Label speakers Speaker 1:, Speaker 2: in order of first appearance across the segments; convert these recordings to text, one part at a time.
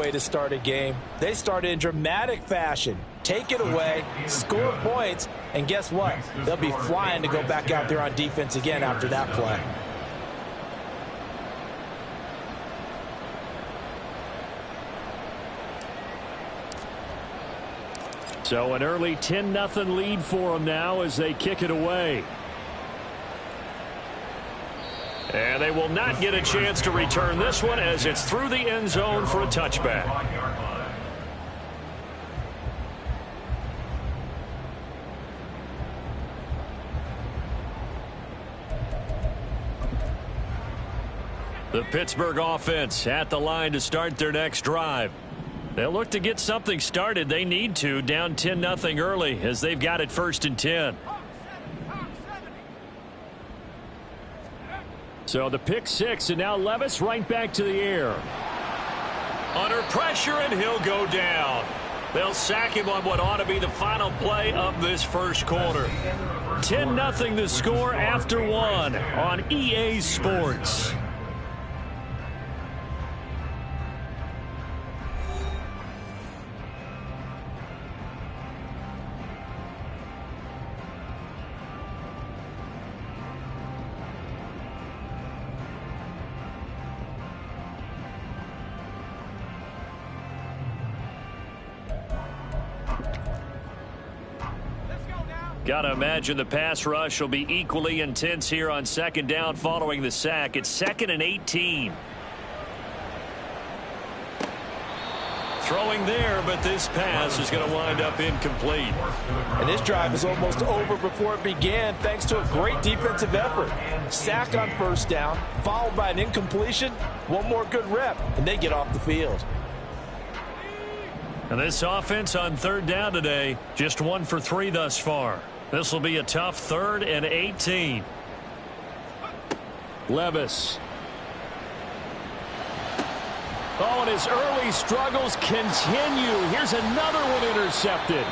Speaker 1: way to start a game. They started in dramatic fashion. Take it away, score points, and guess what? They'll be flying to go back out there on defense again after that play.
Speaker 2: So an early 10-0 lead for them now as they kick it away. And they will not get a chance to return this one as it's through the end zone for a touchback. The Pittsburgh offense at the line to start their next drive. They'll look to get something started. They need to, down 10-0 early as they've got it 1st and 10. So the pick 6, and now Levis right back to the air. Under pressure, and he'll go down. They'll sack him on what ought to be the final play of this first quarter. 10-0 the score after 1 on EA Sports. Got to imagine the pass rush will be equally intense here on 2nd down following the sack. It's 2nd and 18. Throwing there, but this pass is going to wind up incomplete.
Speaker 1: And this drive is almost over before it began thanks to a great defensive effort. Sack on 1st down, followed by an incompletion. One more good rep, and they get off the field.
Speaker 2: And this offense on 3rd down today, just 1 for 3 thus far. This will be a tough 3rd and 18. Levis. Oh, and his early struggles continue. Here's another one intercepted.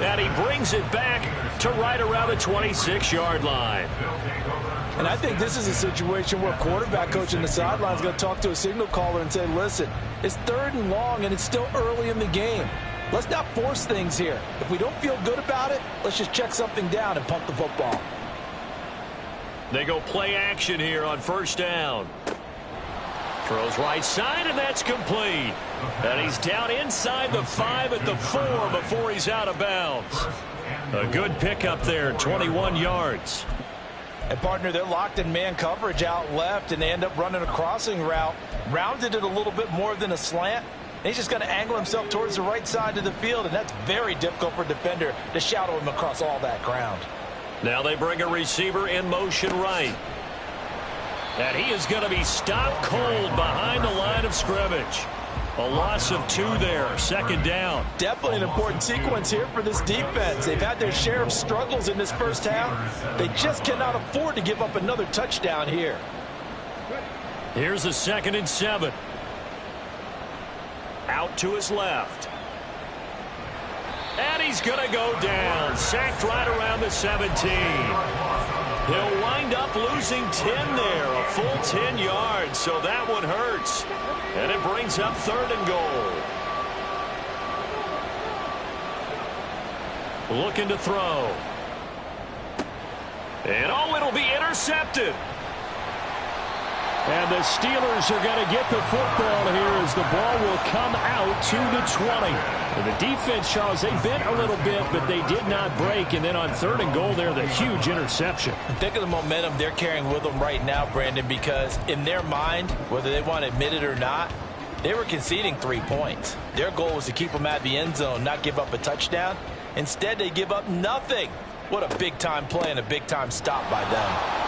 Speaker 2: And he brings it back to right around the 26-yard line.
Speaker 1: And I think this is a situation where a quarterback coach in the sideline is going to talk to a signal caller and say, listen, it's 3rd and long and it's still early in the game. Let's not force things here. If we don't feel good about it, let's just check something down and pump the football.
Speaker 2: They go play action here on 1st down. Throws right side, and that's complete. And he's down inside the 5 at the 4 before he's out of bounds. A good pickup there, 21 yards.
Speaker 1: And, partner, they're locked in man coverage out left, and they end up running a crossing route. Rounded it a little bit more than a slant. And he's just going to angle himself towards the right side of the field, and that's very difficult for a defender to shadow him across all that ground.
Speaker 2: Now they bring a receiver in motion right. And he is going to be stopped cold behind the line of scrimmage. A loss of 2 there, 2nd down.
Speaker 1: Definitely an important sequence here for this defense. They've had their share of struggles in this first half. They just cannot afford to give up another touchdown here.
Speaker 2: Here's a 2nd and 7. Out to his left. And he's going to go down. Sacked right around the 17. He'll wind up losing 10 there, a full 10 yards, so that one hurts. And it brings up 3rd and goal. Looking to throw. And oh, it'll be intercepted. And the Steelers are going to get the football here as the ball will come out to the 20. And the defense, Charles, they bent a little bit, but they did not break. And then on 3rd and goal there, the huge interception.
Speaker 1: Think of the momentum they're carrying with them right now, Brandon, because in their mind, whether they want to admit it or not, they were conceding 3 points. Their goal was to keep them at the end zone, not give up a touchdown. Instead, they give up nothing. What a big-time play and a big-time stop by them.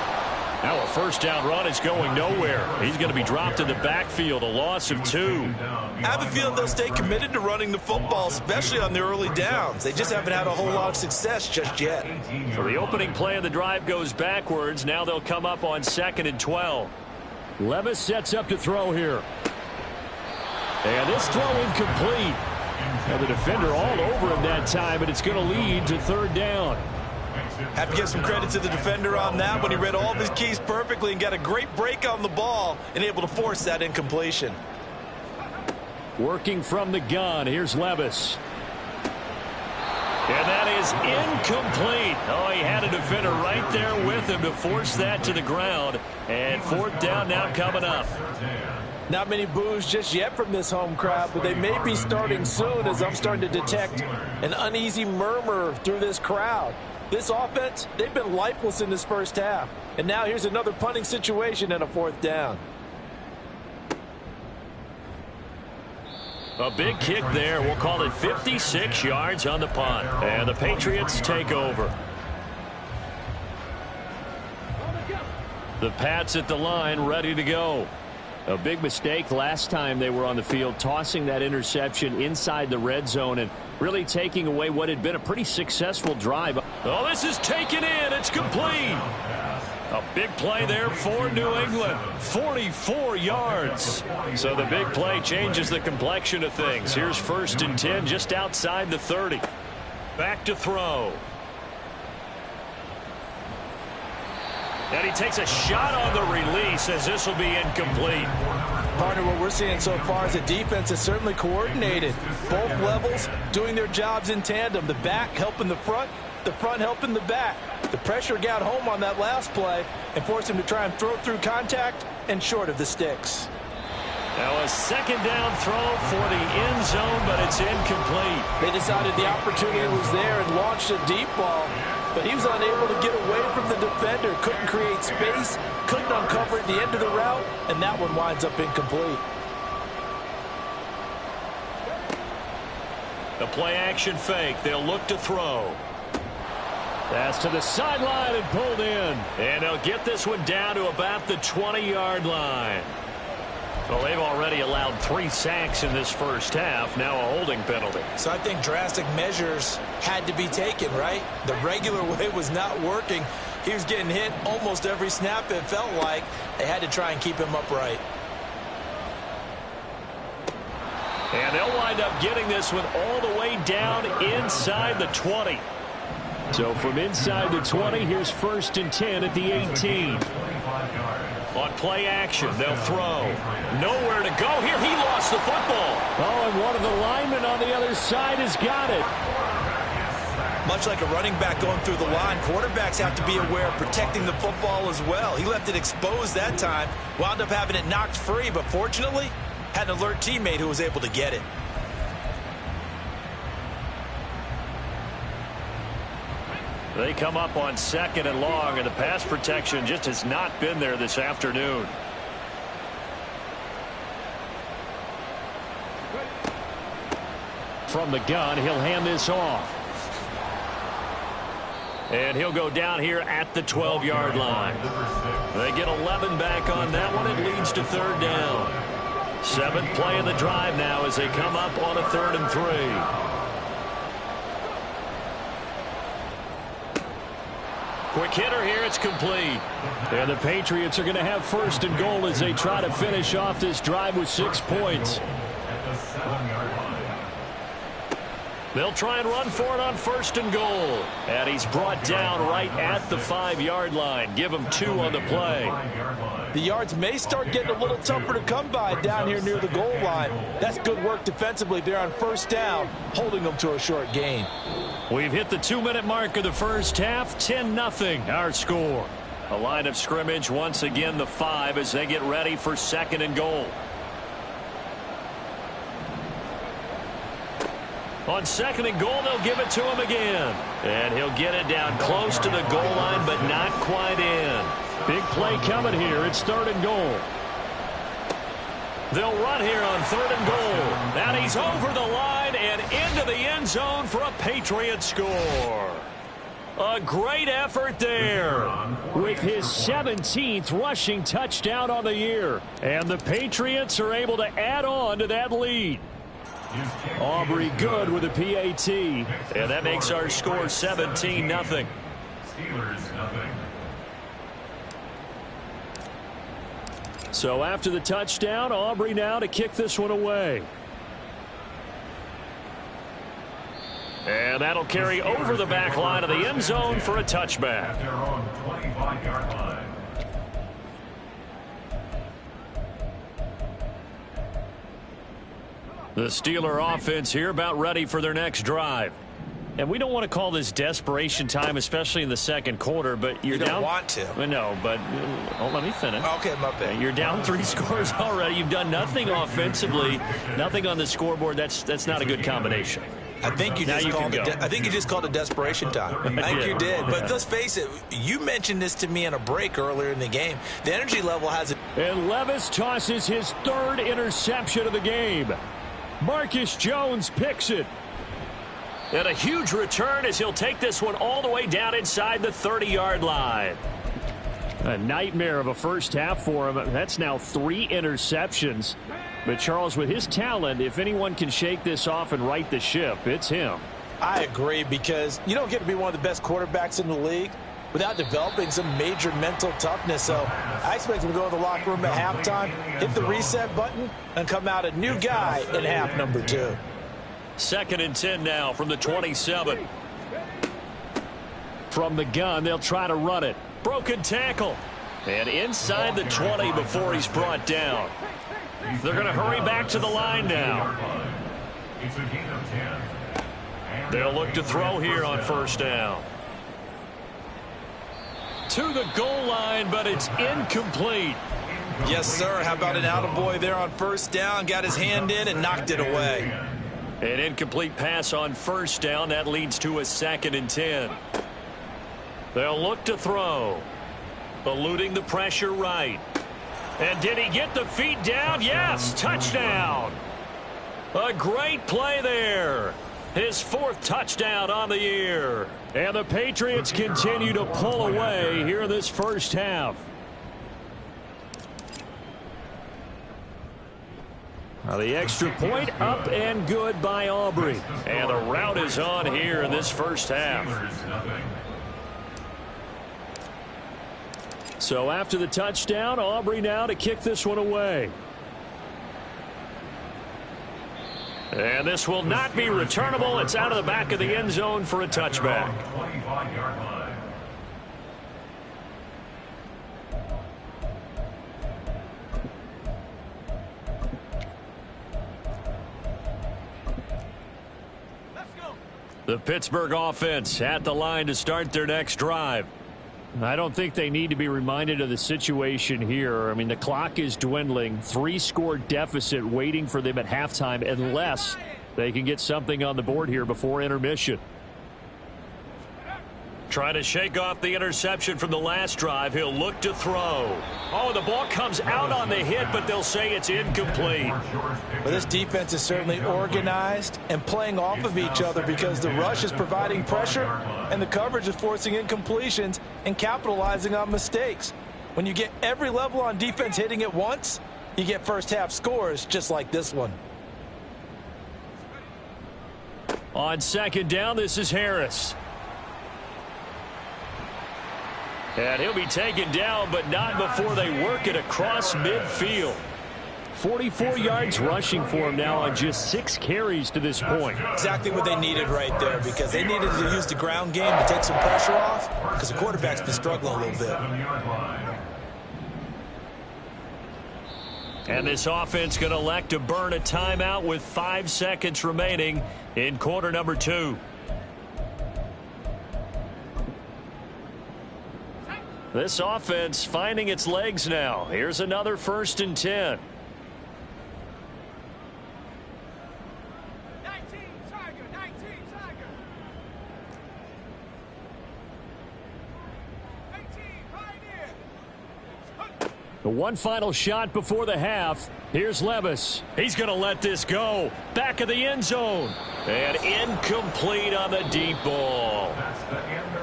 Speaker 2: Now a 1st down run is going nowhere. He's going to be dropped in the backfield, a loss of 2.
Speaker 1: I have a feeling they'll stay committed to running the football, especially on the early downs. They just haven't had a whole lot of success just yet.
Speaker 2: So the opening play of the drive goes backwards. Now they'll come up on 2nd and 12. Levis sets up to throw here. And this throw incomplete. Now the defender all over him that time, but it's going to lead to 3rd down.
Speaker 1: Have to give some credit to the defender on that when he read all of his keys perfectly and got a great break on the ball and able to force that incompletion.
Speaker 2: Working from the gun, here's Levis. And that is incomplete. Oh, he had a defender right there with him to force that to the ground. And fourth down now coming up.
Speaker 1: Not many boos just yet from this home crowd, but they may be starting soon as I'm starting to detect an uneasy murmur through this crowd. This offense, they've been lifeless in this first half. And now here's another punting situation and a fourth down.
Speaker 2: A big kick there. We'll call it 56 yards on the punt. And the Patriots take over. The Pats at the line ready to go. A big mistake last time they were on the field, tossing that interception inside the red zone and really taking away what had been a pretty successful drive. Oh, this is taken in. It's complete. A big play there for New England. 44 yards. So the big play changes the complexion of things. Here's 1st and 10 just outside the 30. Back to throw. And he takes a shot on the release as this will be incomplete.
Speaker 1: Partner, what we're seeing so far is a defense is certainly coordinated. Both levels doing their jobs in tandem. The back helping the front helping the back. The pressure got home on that last play and forced him to try and throw through contact and short of the sticks.
Speaker 2: Now a second down throw for the end zone, but it's incomplete.
Speaker 1: They decided the opportunity was there and launched a deep ball, but he was unable to get away from the defender. Couldn't create space, couldn't uncover at the end of the route, and that one winds up incomplete.
Speaker 2: The play action fake. They'll look to throw. That's to the sideline and pulled in. And they'll get this one down to about the 20-yard line. Well, they've already allowed 3 sacks in this first half. Now a holding penalty.
Speaker 1: So I think drastic measures had to be taken, right? The regular way was not working. He was getting hit almost every snap, it felt like. They had to try and keep him upright.
Speaker 2: And they'll wind up getting this one all the way down inside the 20. So from inside the 20, here's 1st and 10 at the 18. On play action, they'll throw. Nowhere to go here. He lost the football. Oh, and one of the linemen on the other side has got it.
Speaker 1: Much like a running back going through the line, quarterbacks have to be aware of protecting the football as well. He left it exposed that time, wound up having it knocked free, but fortunately, had an alert teammate who was able to get it.
Speaker 2: They come up on 2nd and long, and the pass protection just has not been there this afternoon. From the gun, he'll hand this off. And he'll go down here at the 12-yard line. They get 11 back on that one. It leads to 3rd down. 7th play of the drive now as they come up on a 3rd and 3. Quick hitter here, it's complete. And the Patriots are going to have 1st and goal as they try to finish off this drive with 6 points. They'll try and run for it on 1st and goal. And he's brought down right at the 5-yard line. Give him 2 on the play.
Speaker 1: The yards may start getting a little tougher to come by down here near the goal line. That's good work defensively there on 1st down, holding them to a short gain.
Speaker 2: We've hit the 2-minute mark of the first half. 10-0 our score. A line of scrimmage once again the 5 as they get ready for 2nd and goal. On 2nd and goal, they'll give it to him again. And he'll get it down close to the goal line, but not quite in. Big play coming here. It's 3rd and goal. They'll run here on 3rd and goal. And he's over the line and into the end zone for a Patriot score. A great effort there. With his 17th rushing touchdown on the year. And the Patriots are able to add on to that lead. Aubrey good with a PAT. And that makes our score 17-0. Steelers, nothing. So after the touchdown, Aubrey now to kick this one away. And that'll carry over the back line of the end zone for a touchback. The Steeler offense here about ready for their next drive. And we don't want to call this desperation time, especially in the second quarter, but you're down.
Speaker 1: You don't want to.
Speaker 2: No, but let me finish.
Speaker 1: Okay, my bad.
Speaker 2: You're down 3 scores already. You've done nothing offensively, nothing on the scoreboard. That's not a good combination.
Speaker 1: I think you just called it desperation time. I think you did. But let's face it, you mentioned this to me in a break earlier in the game. The energy level has it.
Speaker 2: And Levis tosses his 3rd interception of the game. Marcus Jones picks it. And a huge return as he'll take this one all the way down inside the 30-yard line. A nightmare of a first half for him. That's now 3 interceptions. But Charles, with his talent, if anyone can shake this off and right the ship, it's him.
Speaker 1: I agree, because you don't get to be one of the best quarterbacks in the league without developing some major mental toughness. So I expect him to go to the locker room at halftime, hit the reset button, and come out a new guy in half number 2.
Speaker 2: 2nd and 10 now from the 27. From the gun, they'll try to run it. Broken tackle. And inside the 20 before he's brought down. They're going to hurry back to the line now. They'll look to throw here on 1st down. To the goal line, but it's incomplete.
Speaker 1: Yes, sir. How about an attaboy there on 1st down? Got his hand in and knocked it away.
Speaker 2: An incomplete pass on 1st down. That leads to a 2nd and 10. They'll look to throw. Eluding the pressure right. And did he get the feet down? Yes, touchdown. A great play there. His 4th touchdown on the year. And the Patriots continue to pull away here in this first half. Now the extra point up and good by Aubrey. And the route is on here in this first half. So after the touchdown, Aubrey now to kick this one away. And this will not be returnable. It's out of the back of the end zone for a touchback. The Pittsburgh offense at the line to start their next drive. I don't think they need to be reminded of the situation here. I mean, the clock is dwindling. 3-score deficit waiting for them at halftime unless they can get something on the board here before intermission. Trying to shake off the interception from the last drive. He'll look to throw. Oh, the ball comes out on the hit, but they'll say it's incomplete.
Speaker 1: Well, this defense is certainly organized and playing off of each other because the rush is providing pressure and the coverage is forcing incompletions and capitalizing on mistakes. When you get every level on defense hitting at once, you get first half scores just like this one.
Speaker 2: On 2nd down, this is Harris. And he'll be taken down, but not before they work it across midfield. 44 yards rushing for him now on just 6 carries to this point.
Speaker 1: Exactly what they needed right there, because they needed to use the ground game to take some pressure off, because the quarterback's been struggling a little bit.
Speaker 2: And this offense going to elect to burn a timeout with 5 seconds remaining in quarter number 2. This offense finding its legs now. Here's another 1st and 10.
Speaker 3: 19, Tiger, 19, Tiger. 18, Pioneer.
Speaker 2: The one final shot before the half. Here's Levis. He's going to let this go. Back of the end zone. And incomplete on the deep ball.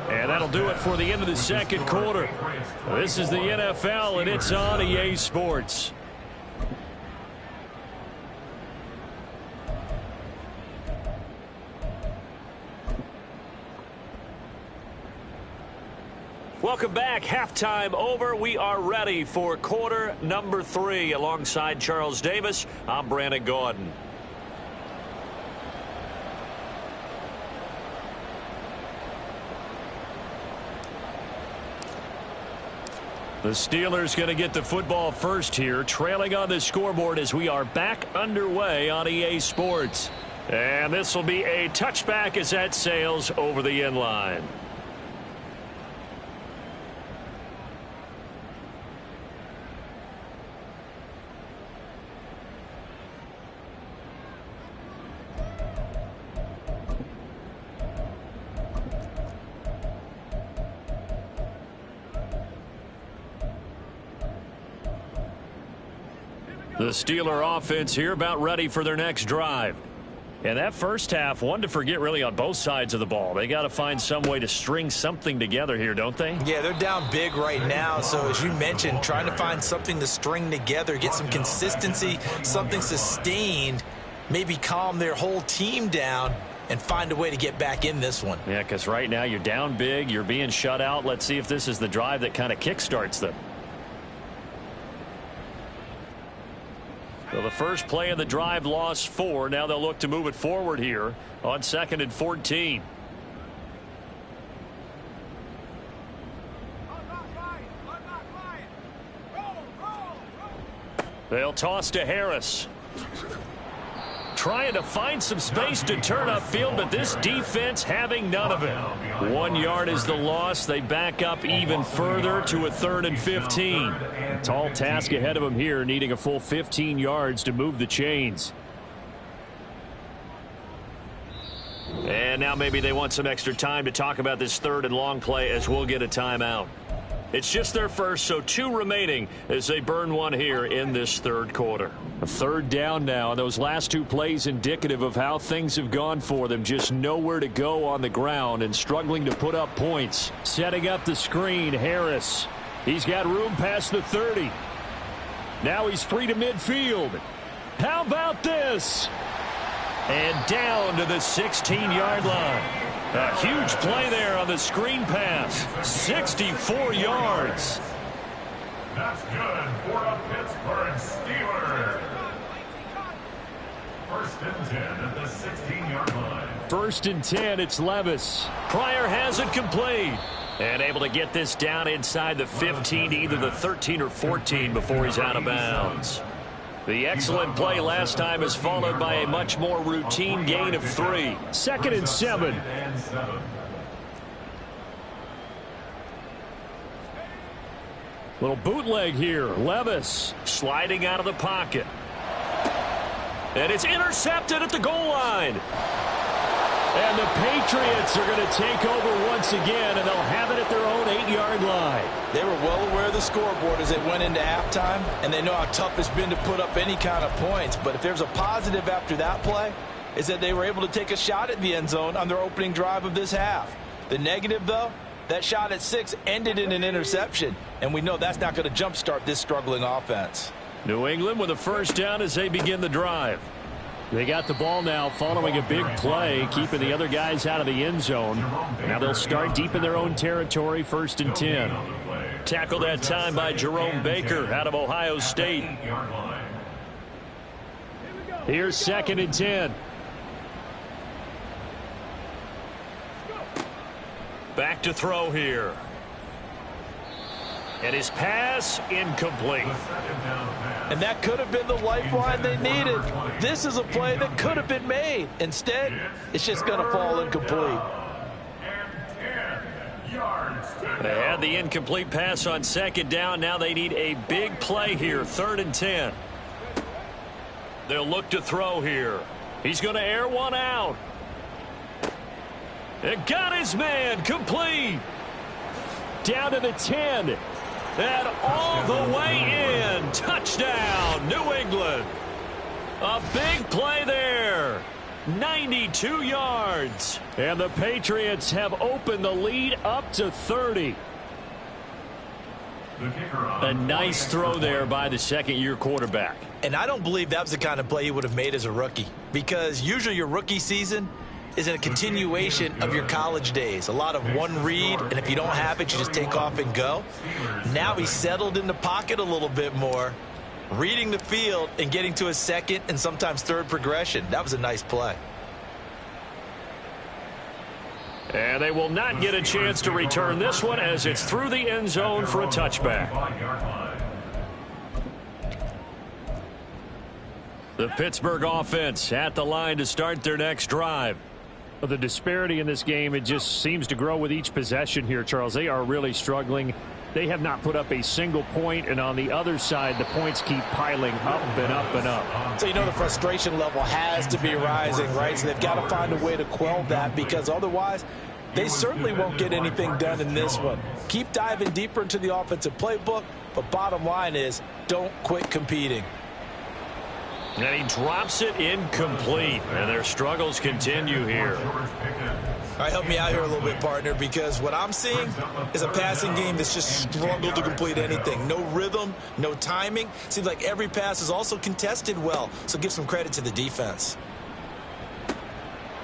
Speaker 2: And that'll do it for the end of the second quarter. This is the NFL, and it's on EA Sports. Welcome back. Halftime over. We are ready for quarter number 3. Alongside Charles Davis, I'm Brandon Gordon. The Steelers going to get the football first here, trailing on the scoreboard as we are back underway on EA Sports. And this will be a touchback as that sails over the end line. The Steeler offense here about ready for their next drive. And that first half, one to forget really on both sides of the ball. They got to find some way to string something together here, don't they?
Speaker 1: Yeah, they're down big right now. So as you mentioned, trying to find something to string together, get some consistency, something sustained, maybe calm their whole team down and find a way to get back in this one.
Speaker 2: Yeah, because right now you're down big, you're being shut out. Let's see if this is the drive that kind of kickstarts them. So the first play of the drive lost 4. Now they'll look to move it forward here on 2nd and 14. They'll toss to Harris. Trying to find some space to turn upfield, but this defense having none of it. 1 yard is the loss. They back up even further to a 3rd and 15. Tall task ahead of them here, needing a full 15 yards to move the chains. And now maybe they want some extra time to talk about this 3rd and long play as we'll get a timeout. It's just their first, so 2 remaining as they burn one here in this 3rd quarter. A 3rd down now, and those last 2 plays indicative of how things have gone for them. Just nowhere to go on the ground and struggling to put up points. Setting up the screen, Harris. He's got room past the 30. Now he's free to midfield. How about this? And down to the 16-yard line. A huge play there on the screen pass. 64 yards.
Speaker 4: That's good for a Pittsburgh Steelers. 1st and 10 at the 16-yard line.
Speaker 2: 1st and 10, it's Levis. Pryor has it complete. And able to get this down inside the 15, either the 13 or 14 before he's out of bounds. The excellent play last time is followed by a much more routine gain of 3. 2nd and 7. Little bootleg here. Levis sliding out of the pocket. And it's intercepted at the goal line. And the Patriots are going to take over once again, and they'll have it at their own 8-yard line.
Speaker 1: They were well aware of the scoreboard as they went into halftime, and they know how tough it's been to put up any kind of points. But if there's a positive after that play, is that they were able to take a shot at the end zone on their opening drive of this half. The negative, though, that shot at 6 ended in an interception, and we know that's not going to jumpstart this struggling offense.
Speaker 2: New England with a 1st down as they begin the drive. They got the ball now following a big play, keeping the other guys out of the end zone. Now they'll start deep in their own territory, 1st and 10. Tackled that time by Jerome Baker out of Ohio State. Here's 2nd and 10. Back to throw here. And his pass incomplete.
Speaker 1: And that could have been the lifeline they needed. This is a play that could have been made. Instead, it's just going to fall incomplete.
Speaker 2: They had the incomplete pass on 2nd down. Now they need a big play here, 3rd and 10. They'll look to throw here. He's going to air one out. And got his man complete. Down to the 10. And all the way in. Touchdown, New England. A big play there. 92 yards. And the Patriots have opened the lead up to 30. A nice throw there by the 2nd-year quarterback.
Speaker 1: And I don't believe that was the kind of play he would have made as a rookie, because usually your rookie season is a continuation of your college days. A lot of one read, and if you don't have it, you just take off and go. Now he's settled in the pocket a little bit more, reading the field and getting to his 2nd and sometimes 3rd progression. That was a nice play.
Speaker 2: And they will not get a chance to return this one as it's through the end zone for a touchback. The Pittsburgh offense at the line to start their next drive.
Speaker 5: The disparity in this game, it just seems to grow with each possession here, Charles. They are really struggling. They have not put up a single point, and on the other side, the points keep piling up and up and up.
Speaker 1: So, the frustration level has to be rising, right? So they've got to find a way to quell that, because otherwise they certainly won't get anything done in this one. Keep diving deeper into the offensive playbook, but bottom line is don't quit competing.
Speaker 2: And he drops it incomplete, and their struggles continue here.
Speaker 1: All right, help me out here a little bit, partner, because what I'm seeing is a passing game that's just struggled to complete anything. No rhythm, no timing. Seems like every pass is also contested well, so give some credit to the defense.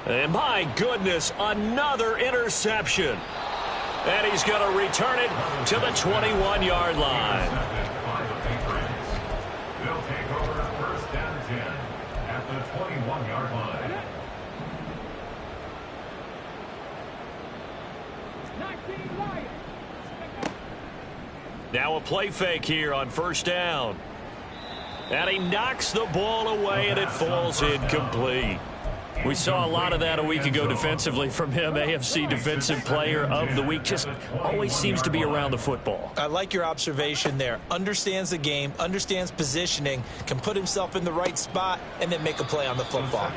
Speaker 2: And my goodness, another interception. And he's going to return it to the 21-yard line.
Speaker 4: They'll take over first and 10 at the 21-yard line.
Speaker 3: 19 Lions.
Speaker 2: Now a play fake here on first down. And he knocks the ball away, and it falls incomplete. We saw a lot of that a week ago defensively from him. AFC Defensive Player of the Week. Just always seems to be around the football.
Speaker 1: I like your observation there. Understands the game, understands positioning, can put himself in the right spot, and then make a play on the football.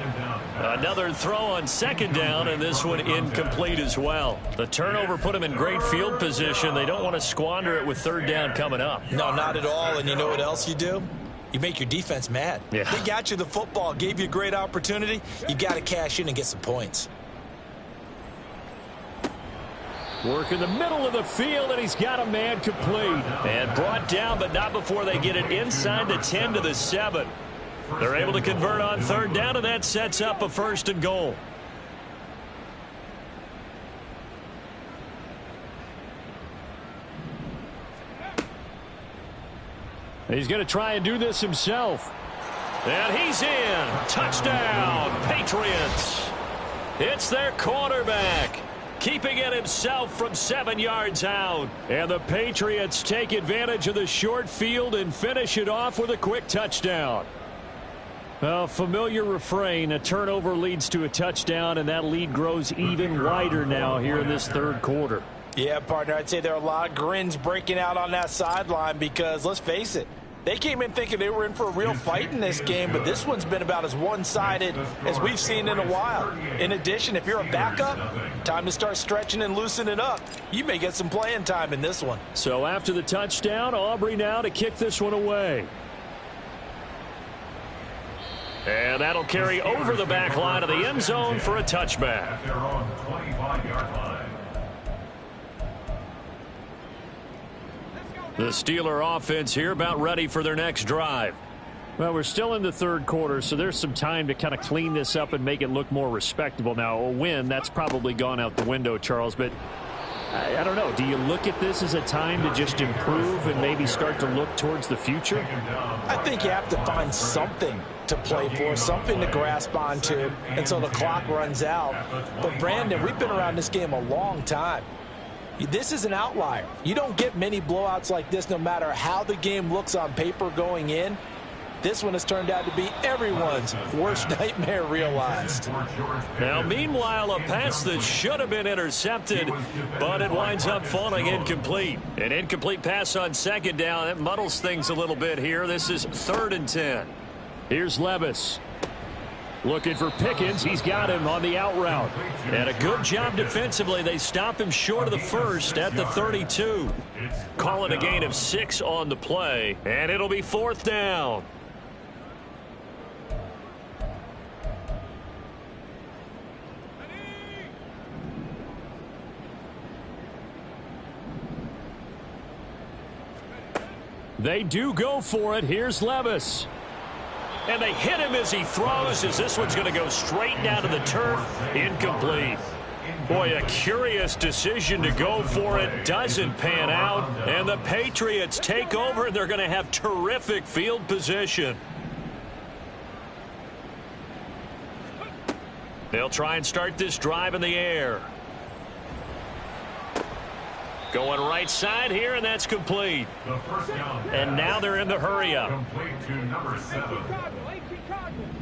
Speaker 2: Another throw on second down, and this one incomplete as well. The turnover put him in great field position. They don't want to squander it with third down coming up.
Speaker 1: No, not at all. And you know what else you do? You make your defense mad.
Speaker 2: Yeah.
Speaker 1: They got you the football, gave you a great opportunity. You got to cash in and get some points.
Speaker 5: Work in the middle of the field, and he's got a man complete.
Speaker 2: And brought down, but not before they get it inside the 10 to the 7. They're able to convert on third down, and that sets up a first and goal.
Speaker 5: He's going to try and do this himself.
Speaker 2: And he's in. Touchdown, Patriots. It's their quarterback, keeping it himself from 7 yards out.
Speaker 5: And the Patriots take advantage of the short field and finish it off with a quick touchdown. A familiar refrain, a turnover leads to a touchdown, and that lead grows even wider now here in this third quarter.
Speaker 1: Yeah, partner, I'd say there are a lot of grins breaking out on that sideline because, let's face it, they came in thinking they were in for a real fight in this game, but this one's been about as one-sided as we've seen in a while. In addition, if you're a backup, time to start stretching and loosening up. You may get some playing time in this one.
Speaker 5: So after the touchdown, Aubrey now to kick this one away.
Speaker 2: And that'll carry over the back line of the end zone for a touchback.
Speaker 4: They're on the 25-yard line.
Speaker 2: The Steeler offense here about ready for their next drive.
Speaker 5: Well, we're still in the third quarter, so there's some time to kind of clean this up and make it look more respectable. Now, a win, that's probably gone out the window, Charles, but I don't know. Do you look at this as a time to just improve and maybe start to look towards the future?
Speaker 1: I think you have to find something to play for, something to grasp onto until the clock runs out. But, Brandon, we've been around this game a long time. This is an outlier. You don't get many blowouts like this no matter how the game looks on paper going in. This one has turned out to be everyone's worst nightmare realized.
Speaker 2: Now, meanwhile, a pass that should have been intercepted, but it winds up falling incomplete. An incomplete pass on second down. That muddles things a little bit here. This is 3rd and 10.
Speaker 5: Here's Levis. Looking for Pickens. He's got him on the out route.
Speaker 2: And a good job defensively. They stop him short of the first at the 32. Call it a gain of 6 on the play, and it'll be 4th down.
Speaker 5: They do go for it. Here's Levis.
Speaker 2: And they hit him as he throws, as this one's going to go straight down to the turf. Incomplete. Boy, a curious decision to go for it. Doesn't pan out. And the Patriots take over, and they're going to have terrific field position. They'll try and start this drive in the air. Going right side here, and that's complete.
Speaker 4: The first down pass.
Speaker 2: And now they're in the hurry-up.
Speaker 4: Complete to number 7.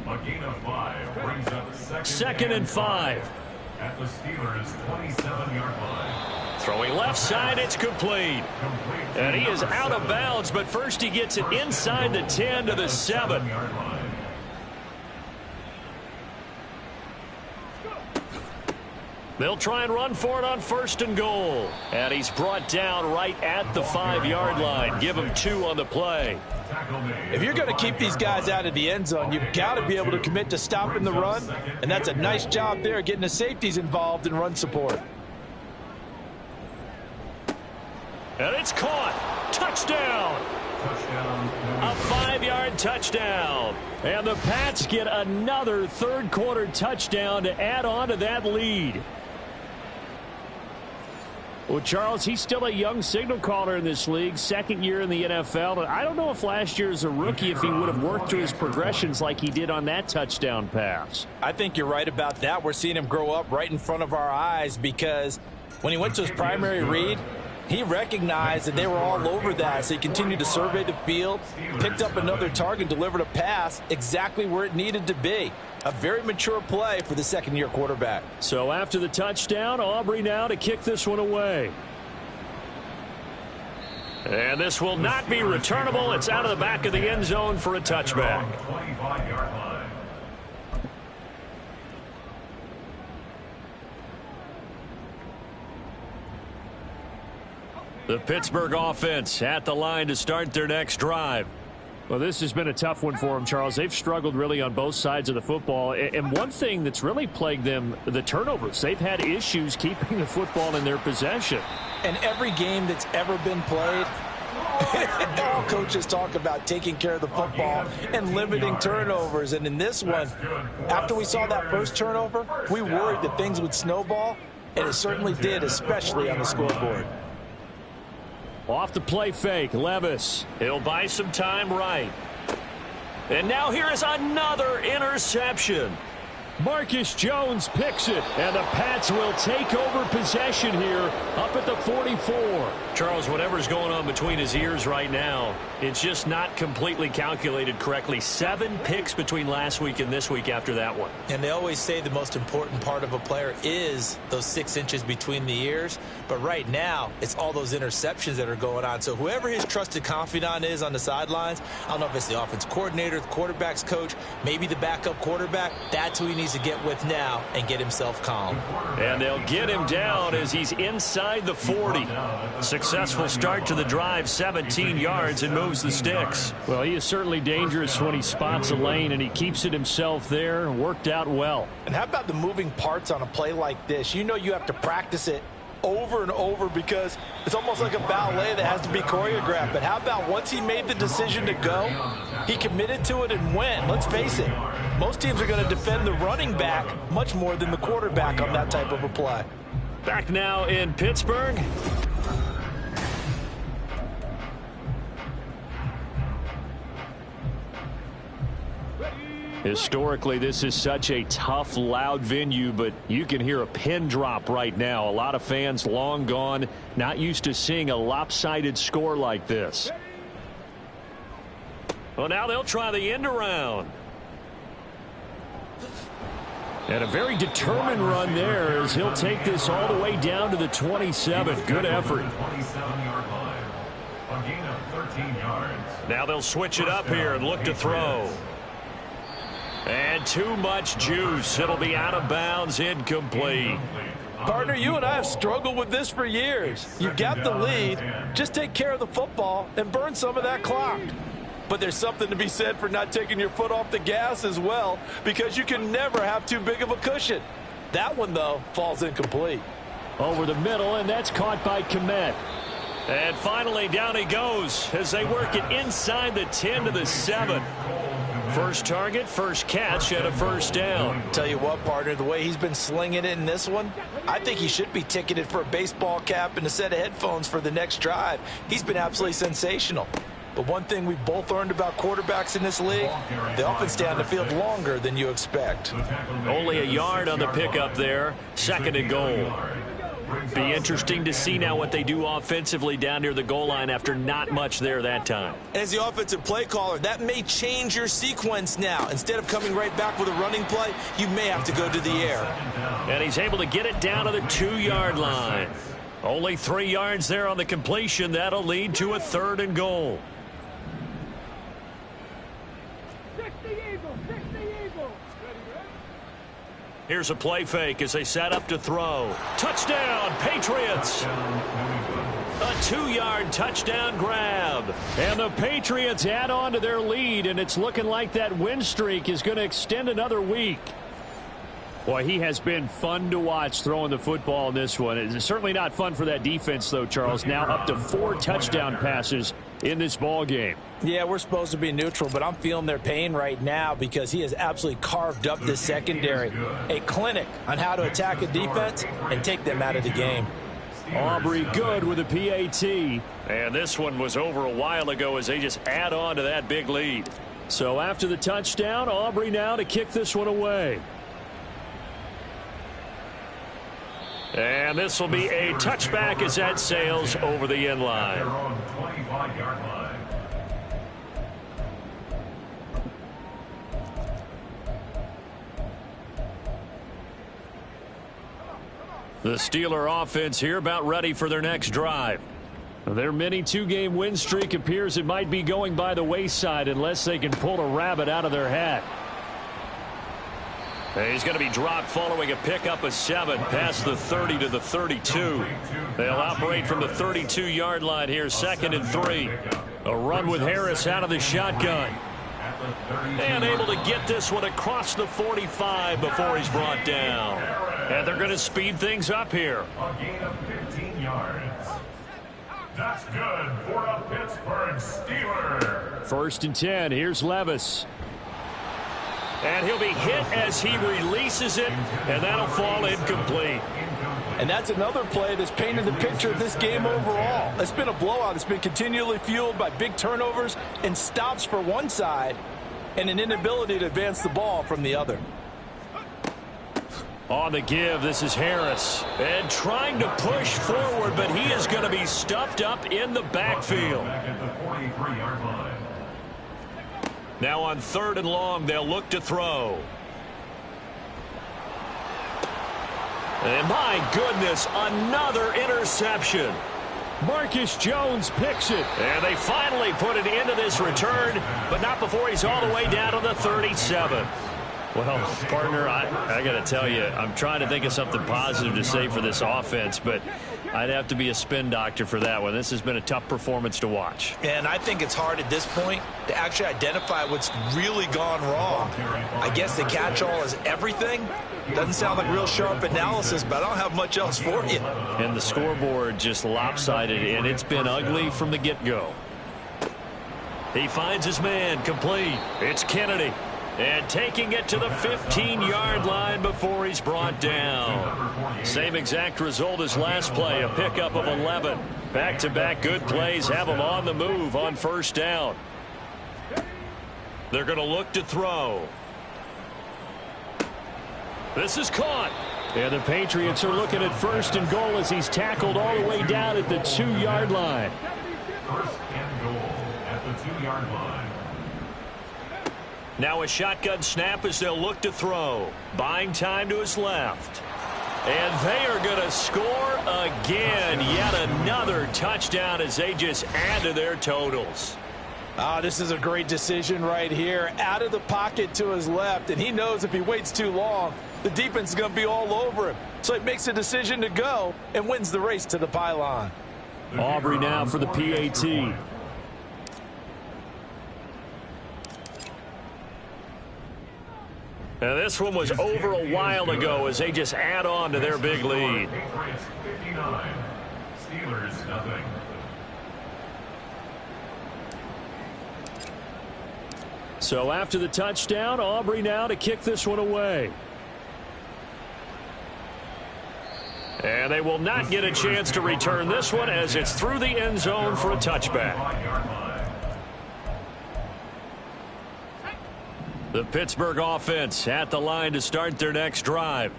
Speaker 4: A gain of 5 brings up
Speaker 2: Second and 5.
Speaker 4: At the Steelers' 27-yard line.
Speaker 2: Throwing left side, it's complete. And he is out of bounds, but first he gets it inside the 10 to the 7. They'll try and run for it on 1st and goal. And he's brought down right at the 5-yard line. Give him 2 on the play.
Speaker 1: If you're going to keep these guys out of the end zone, you've got to be able to commit to stopping the run. And that's a nice job there, getting the safeties involved in run support.
Speaker 2: And it's caught. Touchdown. A 5-yard touchdown. And the Pats get another third-quarter touchdown to add on to that lead. Well, Charles, he's still a young signal caller in this league, 2nd year in the NFL. But I don't know if last year as a rookie, if he would have worked through his progressions like he did on that touchdown pass.
Speaker 1: I think you're right about that. We're seeing him grow up right in front of our eyes because when he went to his primary read, he recognized that they were all over that, so he continued to survey the field, picked up another target, delivered a pass exactly where it needed to be. A very mature play for the 2nd-year quarterback.
Speaker 2: So after the touchdown, Aubrey now to kick this one away. And this will not be returnable. It's out of the back of the end zone for a touchback.
Speaker 4: 25-yard line.
Speaker 2: The Pittsburgh offense at the line to start their next drive.
Speaker 5: Well, this has been a tough one for them, Charles. They've struggled really on both sides of the football. And one thing that's really plagued them, the turnovers. They've had issues keeping the football in their possession.
Speaker 1: And every game that's ever been played, all coaches talk about taking care of the football and limiting turnovers. And in this one, after we saw that first turnover, we worried that things would snowball, and it certainly did, especially on the scoreboard.
Speaker 2: Off the play fake, Levis. He'll buy some time right. And now here is another interception.
Speaker 5: Marcus Jones picks it, and the Pats will take over possession here up at the 44.
Speaker 2: Charles, whatever's going on between his ears right now, it's just not completely calculated correctly. 7 picks between last week and this week after that one.
Speaker 1: And they always say the most important part of a player is those 6 inches between the ears. But right now, it's all those interceptions that are going on. So whoever his trusted confidant is on the sidelines, I don't know if it's the offense coordinator, the quarterback's coach, maybe the backup quarterback, that's who he needs to get with now and get himself calm.
Speaker 2: And they'll get him down as he's inside the 40. Successful start to the drive, 17 yards, and moves the sticks.
Speaker 5: Well, he is certainly dangerous when he spots a lane, and he keeps it himself there and worked out well.
Speaker 1: And how about the moving parts on a play like this? You know you have to practice it over and over because it's almost like a ballet that has to be choreographed. But how about once he made the decision to go, he committed to it and went. Let's face it, most teams are going to defend the running back much more than the quarterback on that type of a play.
Speaker 2: Back now in Pittsburgh.
Speaker 5: Historically, this is such a tough, loud venue, but you can hear a pin drop right now. A lot of fans long gone, not used to seeing a lopsided score like this.
Speaker 2: Well, now they'll try the end around.
Speaker 5: And a very determined run there as he'll take this all the way down to the 27. Good effort.
Speaker 4: 27-yard line. A gain of 13 yards.
Speaker 2: Now they'll switch it up here and look to throw. And too much juice. It'll be out of bounds, incomplete.
Speaker 1: Partner, you and I have struggled with this for years. You've got the lead. Just take care of the football and burn some of that clock. But there's something to be said for not taking your foot off the gas as well, because you can never have too big of a cushion. That one, though, falls incomplete.
Speaker 5: Over the middle, and that's caught by Komet.
Speaker 2: And finally, down he goes as they work it inside the 10 to the 7. First target, first catch, and a first down.
Speaker 1: Tell you what, partner, the way he's been slinging it in this one, I think he should be ticketed for a baseball cap and a set of headphones for the next drive. He's been absolutely sensational. But one thing we both learned about quarterbacks in this league, they often stay on the field longer than you expect.
Speaker 2: Only a yard on the pickup there. 2nd and goal. Be interesting to see now what they do offensively down near the goal line after not much there that time.
Speaker 1: As the offensive play caller, that may change your sequence now. Instead of coming right back with a running play, you may have to go to the air.
Speaker 2: And he's able to get it down to the 2-yard line. Only 3 yards there on the completion. That'll lead to a 3rd and goal.
Speaker 3: 60 Eagles, 60 Eagles.
Speaker 2: Here's a play fake as they set up to throw. Touchdown, Patriots! A 2-yard touchdown grab.
Speaker 5: And the Patriots add on to their lead, and it's looking like that win streak is going to extend another week. Boy, he has been fun to watch throwing the football in this one. It's certainly not fun for that defense, though, Charles. Now up to 4 touchdown passes in this ball game.
Speaker 1: Yeah, we're supposed to be neutral, but I'm feeling their pain right now because he has absolutely carved up the secondary. A clinic on how to attack a defense and take them out of the game.
Speaker 5: Aubrey good with a PAT.
Speaker 2: And this one was over a while ago as they just add on to that big lead.
Speaker 5: So after the touchdown, Aubrey now to kick this one away.
Speaker 2: And this will be a touchback as that sails over the end line. The Steeler offense here about ready for their next drive.
Speaker 5: Their mini 2-game win streak appears it might be going by the wayside unless they can pull a rabbit out of their hat.
Speaker 2: He's going to be dropped following a pickup of 7 past the 30 to the 32. They'll operate from the 32-yard line here, 2nd and 3. A run with Harris out of the shotgun. And able to get this one across the 45 before he's brought down. And they're going to speed things up here.
Speaker 4: A gain of 15 yards. That's good for a Pittsburgh Steeler.
Speaker 5: 1st and 10. Here's Levis.
Speaker 2: And he'll be hit as he releases it, and that'll fall incomplete.
Speaker 1: And that's another play that's painted the picture of this game overall. It's been a blowout. It's been continually fueled by big turnovers and stops for one side and an inability to advance the ball from the other.
Speaker 2: On the give, this is Harris. And trying to push forward, but he is going to be stuffed up in the backfield. Now on 3rd and long, they'll look to throw. And my goodness, another interception.
Speaker 5: Marcus Jones picks it.
Speaker 2: And they finally put it into this return, but not before he's all the way down to the 37.
Speaker 5: Well, partner, I got to tell you, I'm trying to think of something positive to say for this offense, but I'd have to be a spin doctor for that one. This has been a tough performance to watch.
Speaker 1: And I think it's hard at this point to actually identify what's really gone wrong. I guess the catch-all is everything. Doesn't sound like real sharp analysis, but I don't have much else for you.
Speaker 5: And the scoreboard just lopsided, and it's been ugly from the get-go.
Speaker 2: He finds his man complete. It's Kennedy. And taking it to the 15-yard line before he's brought down. Same exact result as last play, a pickup of 11. Back-to-back good plays have him on the move on 1st down. They're going to look to throw. This is caught.
Speaker 5: And the Patriots are looking at 1st and goal as he's tackled all the way down at the 2-yard line.
Speaker 4: 1st and goal at the 2-yard line.
Speaker 2: Now a shotgun snap as they'll look to throw. Buying time to his left. And they are going to score again. Yet another touchdown as they just add to their totals.
Speaker 1: This is a great decision right here. Out of the pocket to his left, and he knows if he waits too long, the defense is going to be all over him. So he makes a decision to go and wins the race to the pylon.
Speaker 5: Aubrey now for the PAT.
Speaker 2: And this one was over a while ago as they just add on to their big lead.
Speaker 4: Patriots 59, Steelers nothing.
Speaker 5: So after the touchdown, Aubrey now to kick this one away.
Speaker 2: And they will not get a chance to return this one as it's through the end zone for a touchback. The Pittsburgh offense at the line to start their next drive.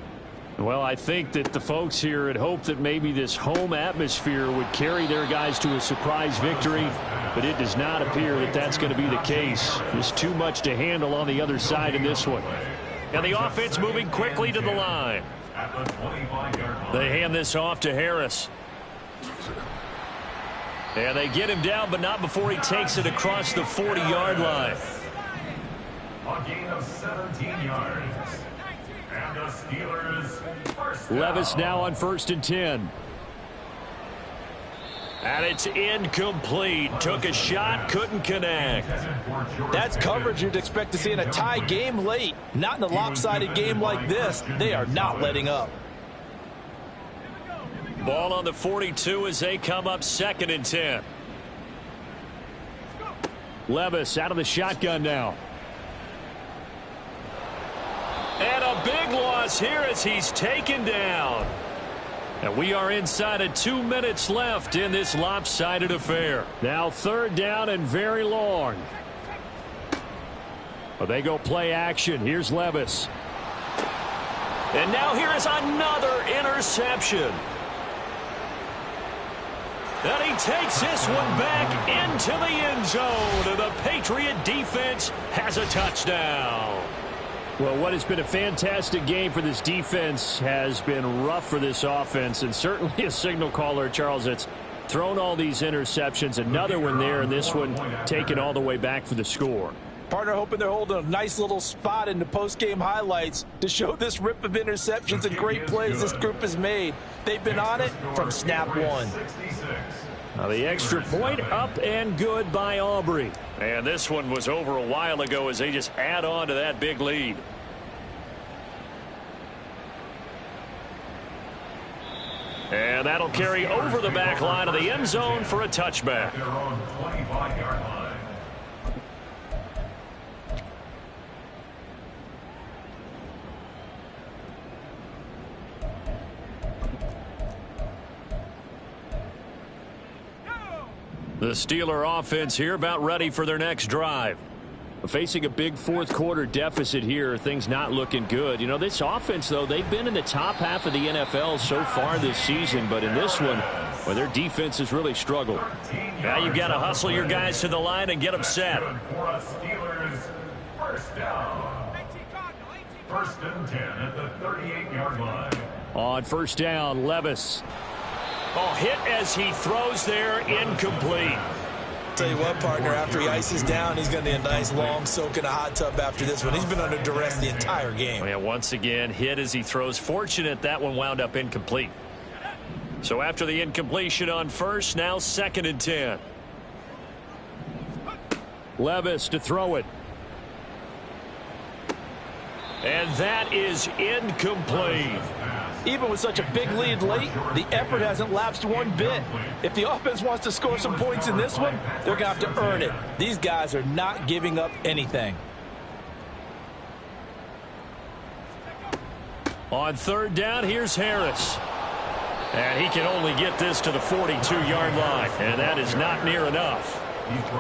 Speaker 5: Well, I think that the folks here had hoped that maybe this home atmosphere would carry their guys to a surprise victory, but it does not appear that that's going to be the case. There's too much to handle on the other side in this one.
Speaker 2: And the offense moving quickly to the line. They hand this off to Harris. And they get him down, but not before he takes it across the 40-yard line.
Speaker 4: A gain of 17 yards. And the Steelers first down.
Speaker 5: Levis now on 1st and 10.
Speaker 2: And it's incomplete. Took a shot, couldn't connect.
Speaker 1: That's coverage you'd expect to see in a tie game late. Not in a lopsided game like this. They are not letting up.
Speaker 2: Ball on the 42 as they come up 2nd and 10.
Speaker 5: Levis out of the shotgun now.
Speaker 2: And a big loss here as he's taken down.
Speaker 5: And we are inside of 2 minutes left in this lopsided affair. Now 3rd down and very long. Well, they go play action. Here's Levis.
Speaker 2: And now here is another interception. And he takes this one back into the end zone. And the Patriot defense has a touchdown.
Speaker 5: Well, what has been a fantastic game for this defense has been rough for this offense, and certainly a signal caller, Charles, that's thrown all these interceptions. Another one there, and this one taken all the way back for the score.
Speaker 1: Partner hoping they're holding a nice little spot in the post-game highlights to show this rip of interceptions and great plays this group has made. They've been on it from snap one.
Speaker 5: Now the extra point up and good by Aubrey.
Speaker 2: And this one was over a while ago as they just add on to that big lead. And that'll carry over the back line of the end zone for a touchback.
Speaker 4: Their own 25-yard line.
Speaker 2: The Steeler offense here about ready for their next drive.
Speaker 5: Facing a big 4th quarter deficit here, things not looking good. You know, this offense, though, they've been in the top half of the NFL so far this season, but in this one, well, their defense has really struggled.
Speaker 2: Now you've got to hustle your guys to the line and get them set.
Speaker 4: For a Steelers first down. 1st and 10 at the 38-yard line.
Speaker 5: On 1st down, Levis.
Speaker 2: Oh, hit as he throws there, incomplete.
Speaker 1: Tell you what, partner, after he ices down, he's going to need a nice long soak in a hot tub after this one. He's been under duress the entire game.
Speaker 2: Oh, yeah, once again, hit as he throws. Fortunate that one wound up incomplete. So after the incompletion on 1st, now 2nd and 10.
Speaker 5: Levis to throw it.
Speaker 2: And that is incomplete.
Speaker 1: Even with such a big lead late, the effort hasn't lapsed one bit. If the offense wants to score some points in this one, they're going to have to earn it. These guys are not giving up anything.
Speaker 2: On 3rd down, here's Harris. And he can only get this to the 42-yard line. And that is not near enough.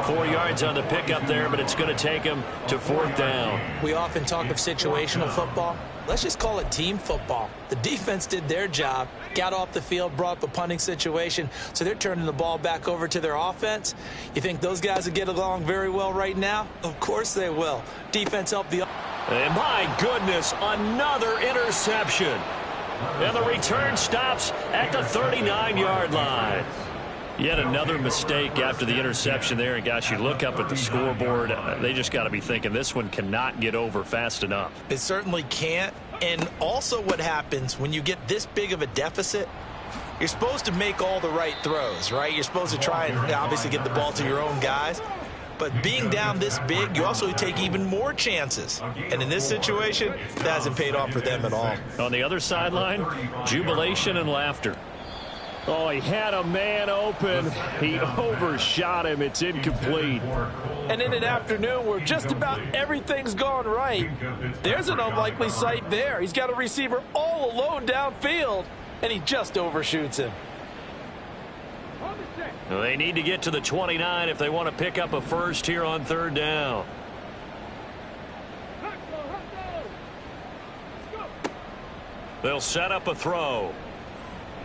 Speaker 2: 4 yards on the pickup there, but it's going to take him to 4th down.
Speaker 1: We often talk of situational football. Let's just call it team football. The defense did their job, got off the field, brought up a punting situation, so they're turning the ball back over to their offense. You think those guys will get along very well right now? Of course they will. Defense helped the...
Speaker 2: And my goodness, another interception. And the return stops at the 39-yard line. Yet another mistake after the interception there. And, gosh, you look up at the scoreboard, they just got to be thinking this one cannot get over fast enough.
Speaker 1: It certainly can't. And also what happens when you get this big of a deficit, you're supposed to make all the right throws, right? You're supposed to try and obviously get the ball to your own guys. But being down this big, you also take even more chances. And in this situation, that hasn't paid off for them at all.
Speaker 2: On the other sideline, jubilation and laughter.
Speaker 5: Oh, he had a man open. He overshot him. It's incomplete.
Speaker 1: And in an afternoon where just about everything's gone right, there's an unlikely sight there. He's got a receiver all alone downfield, and he just overshoots him.
Speaker 2: They need to get to the 29 if they want to pick up a first here on 3rd down. They'll set up a throw.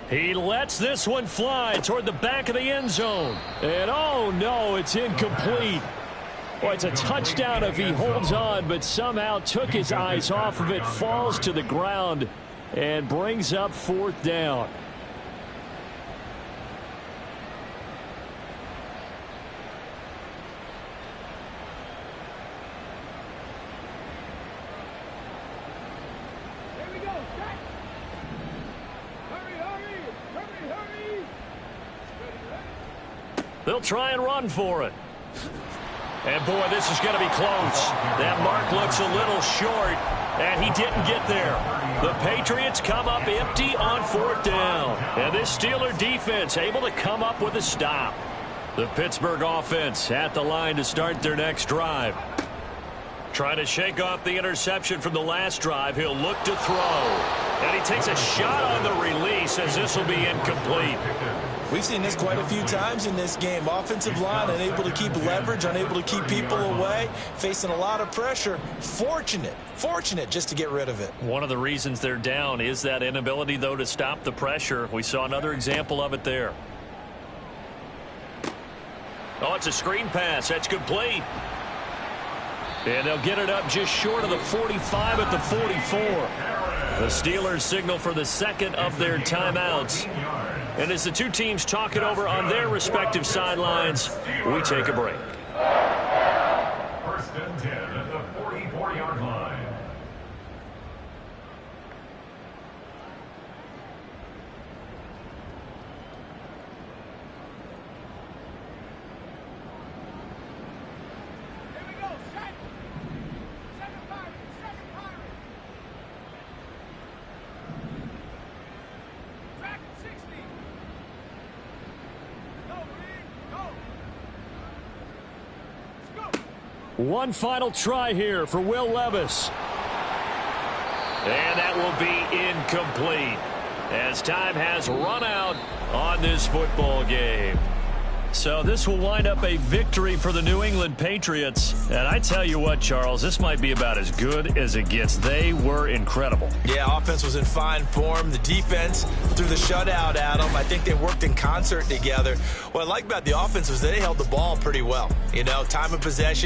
Speaker 2: He lets this one fly toward the back of the end zone. And oh no, it's incomplete. Well, it's a touchdown if he holds on, but somehow took his eyes off of it, falls to the ground, and brings up 4th down.
Speaker 3: Here we go. Set. Hurry, hurry. Hurry, hurry.
Speaker 2: They'll try and run for it. And, boy, this is going to be close. That mark looks a little short, and he didn't get there. The Patriots come up empty on 4th down. And this Steeler defense able to come up with a stop. The Pittsburgh offense at the line to start their next drive. Trying to shake off the interception from the last drive. He'll look to throw. And he takes a shot on the release as this will be incomplete.
Speaker 1: We've seen this quite a few times in this game. Offensive line unable to keep leverage, unable to keep people away, facing a lot of pressure. Fortunate just to get rid of it.
Speaker 2: One of the reasons they're down is that inability, though, to stop the pressure. We saw another example of it there. Oh, it's a screen pass. That's complete. And they'll get it up just short of the 45 at the 44. The Steelers signal for the second of their timeouts. And as the two teams talk it over on their respective sidelines, we take a break.
Speaker 4: 1st and 10 at the 44-yard line.
Speaker 3: Here we go. Set. 7-5. 7-5. Track 60. Go, Reed. Go. Let's go.
Speaker 2: One final try here for Will Levis. And that will be incomplete as time has run out on this football game. So this will wind up a victory for the New England Patriots. And I tell you what, Charles, this might be about as good as it gets. They were incredible.
Speaker 1: Yeah, offense was in fine form. The defense threw the shutout at them. I think they worked in concert together. What I like about the offense was they held the ball pretty well. You know, time of possession.